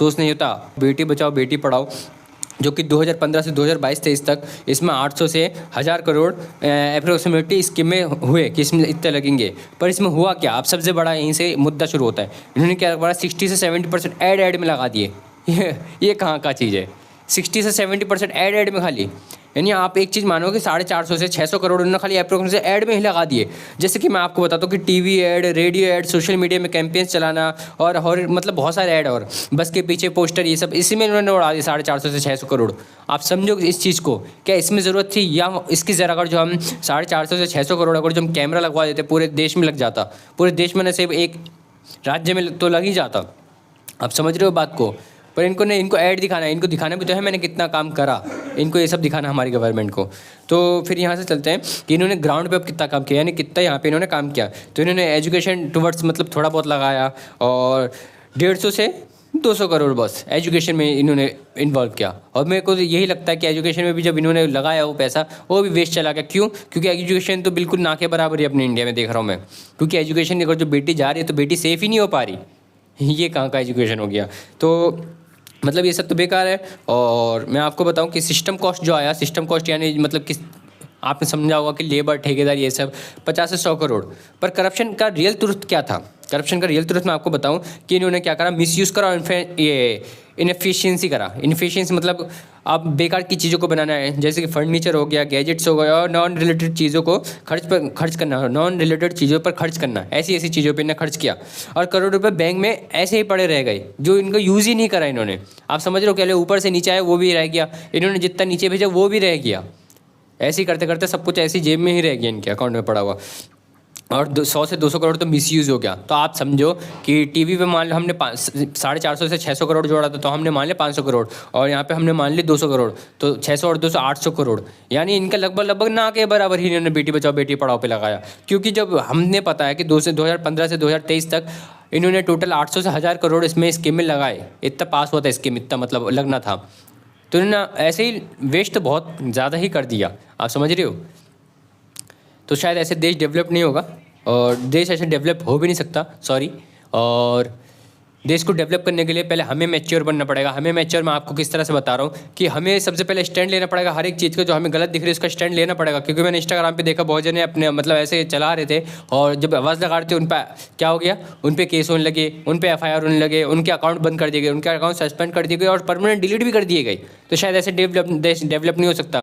अफसोस नहीं होता। बेटी बचाओ बेटी पढ़ाओ जो कि 2015 से 2022-23 तक इसमें 800 से 1000 करोड़ अप्रोक्सीमेटली स्कीमें हुए कि इसमें इतने लगेंगे। पर इसमें हुआ क्या, अब सबसे बड़ा यहीं से मुद्दा शुरू होता है। इन्होंने क्या करा, 60 से 70% ऐड में लगा दिए। ये कहाँ का चीज़ है, 60 से 70% ऐड में खाली। यानी आप एक चीज़ मानो कि 450 से 600 करोड़ उन्होंने खाली अप्रोक्सीमेटली ऐड में ही लगा दिए। जैसे कि मैं आपको बताता हूँ कि TV add, radio add, social media में कैंपेन्स चलाना और मतलब बहुत सारे ऐड, और बस के पीछे पोस्टर, ये सब इसी में उन्होंने उड़ा दिया 450 से 600 करोड़। आप समझो इस चीज़ को, क्या इसमें ज़रूरत थी? या इसकी ज़रा अगर जो हम 450 से 600 करोड़ अगर जो हम कैमरा लगवा देते पूरे देश में लग जाता, पूरे देश में न सिर्फ एक राज्य में तो लग ही जाता। आप समझ रहे हो बात को? पर इनको ऐड दिखाना है, इनको दिखाना भी तो है मैंने कितना काम करा, इनको ये सब दिखाना हमारी गवर्नमेंट को। तो फिर यहाँ से चलते हैं कि इन्होंने ग्राउंड पे अब कितना काम किया, यानी कितना यहाँ पे इन्होंने काम किया। तो इन्होंने एजुकेशन टुवर्ड्स मतलब थोड़ा बहुत लगाया, और 150 से 200 करोड़ बस एजुकेशन में इन्होंने इन्वॉल्व किया। और मेरे को यही लगता है कि एजुकेशन में भी जब इन्होंने लगाया वो पैसा, वो भी वेस्ट चला गया। क्यों? क्योंकि एजुकेशन तो बिल्कुल ना के बराबर ही अपने इंडिया में देख रहा हूँ मैं। क्योंकि एजुकेशन अगर जो बेटी जा रही है तो बेटी सेफ़ ही नहीं हो पा रही। ये कहाँ का एजुकेशन हो गया? तो मतलब ये सब तो बेकार है। और मैं आपको बताऊं कि सिस्टम कॉस्ट जो आया, सिस्टम कॉस्ट यानी मतलब किस, आपने समझा होगा कि लेबर, ठेकेदार, ये सब 50 से 100 करोड़। पर करप्शन का रियल ट्रुथ क्या था? करप्शन का रियल ट्रुथ मैं आपको बताऊं कि इन्होंने क्या करा, मिसयूज़ करा, ये इनएफिशिएंसी करा। इनएफिशिएंसी मतलब आप बेकार की चीज़ों को बनाना है, जैसे कि फर्नीचर हो गया, गैजेट्स हो गया, और नॉन रिलेटेड चीज़ों को खर्च करना, नॉन रिलेटेड चीज़ों पर खर्च करना, ऐसी चीज़ों पर इन्हें खर्च किया। और करोड़ रुपए बैंक में ऐसे ही पड़े रह गए जो इनको यूज़ ही नहीं करा इन्होंने। आप समझ रहे हो, क्या ऊपर से नीचे आया वो भी रह गया, इन्होंने जितना नीचे भेजा वो भी रह गया। ऐसे ही करते करते सब कुछ ऐसी जेब में ही रह गया इनके अकाउंट में पड़ा हुआ। और 100 से 200 करोड़ तो मिसयूज़ हो गया। तो आप समझो कि टीवी पे मान लो हमने 450 से 600 करोड़ जोड़ा था, तो हमने मान लिया 500 करोड़, और यहाँ पे हमने मान लिया 200 करोड़, तो 600 और 200 800 करोड़। यानी इनका लगभग ना के बराबर ही इन्होंने बेटी बचाओ बेटी पढ़ाओ पे लगाया। क्योंकि जब हमने पता है कि 2015 से 2023 तक इन्होंने टोटल 800 से 1000 करोड़ इसमें स्कीम में लगाए, इतना पास हुआ था स्कीम, इतना मतलब लगना था। तो इन्होंने ऐसे ही वेस्ट बहुत ज़्यादा ही कर दिया। आप समझ रहे हो? तो शायद ऐसे देश डेवलप नहीं होगा, और देश ऐसे डेवलप हो भी नहीं सकता, सॉरी। और देश को डेवलप करने के लिए पहले हमें मैच्योर बनना पड़ेगा। हमें मैच्योर मैं आपको किस तरह से बता रहा हूँ कि हमें सबसे पहले स्टैंड लेना पड़ेगा हर एक चीज़ का, जो हमें गलत दिख रही है उसका स्टैंड लेना पड़ेगा। क्योंकि मैंने इंस्टाग्राम पे देखा बहुत जने अपने मतलब ऐसे चला रहे थे, और जब आवाज़ लगा रहे थे उन पर क्या हो गया, उन पर केस होने लगे, उन पर FIR होने लगे, उनके अकाउंट बंद कर दिए गए, उनके अकाउंट सस्पेंड कर दिए गए और परमानेंट डिलीट भी कर दिए गए। तो शायद ऐसे देश डेवलप नहीं हो सकता।